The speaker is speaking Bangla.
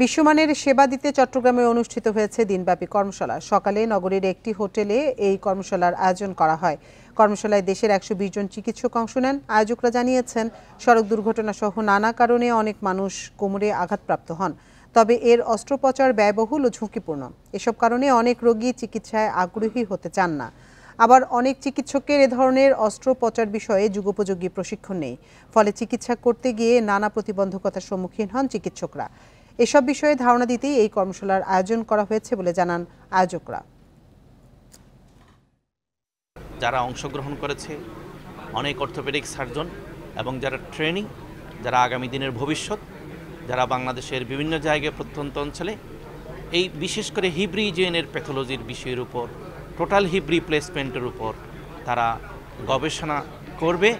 বিশ্বমানের সেবা দিতে চট্টগ্রামে অনুষ্ঠিত হয়েছে দিনব্যাপী কর্মশালা। সকালে নগরীর একটি হোটেলে এই কর্মশালার আয়োজন করা হয়। কর্মশালায় দেশের 120 জন চিকিৎসক অংশ নেন। আয়োজকরা জানিয়েছেন, সড়ক দুর্ঘটনা সহ নানা কারণে অনেক মানুষ কোমরে আঘাতপ্রাপ্ত হন। তবে এর অস্ত্রোপচার ব্যয়বহুল ও ঝুঁকিপূর্ণ। এসব কারণে অনেক রোগী চিকিৎসায় আগ্রহী হতে চান না। আবার অনেক চিকিৎসকের এ ধরনের অস্ত্রোপচার বিষয়ে যুগোপযোগী প্রশিক্ষণ নেই। ফলে চিকিৎসা করতে গিয়ে নানা প্রতিবন্ধকতার সম্মুখীন হন চিকিৎসকরা। এসব বিষয়ে ধারণা দিতেই এই কর্মশালার আয়োজন করা হয়েছে বলে জানান আয়োজকরা। যারা অংশগ্রহণ করেছে অনেক অর্থোপেডিক সার্জন এবং যারা ট্রেনিং, যারা আগামী দিনের ভবিষ্যৎ, যারা বাংলাদেশের বিভিন্ন জায়গায় প্রত্যন্ত অঞ্চলে এই বিশেষ করে হিপ রিজিয়নের প্যাথোলজির বিষয়ের উপর, টোটাল হিপ রিপ্লেসমেন্টের উপর তারা গবেষণা করবে।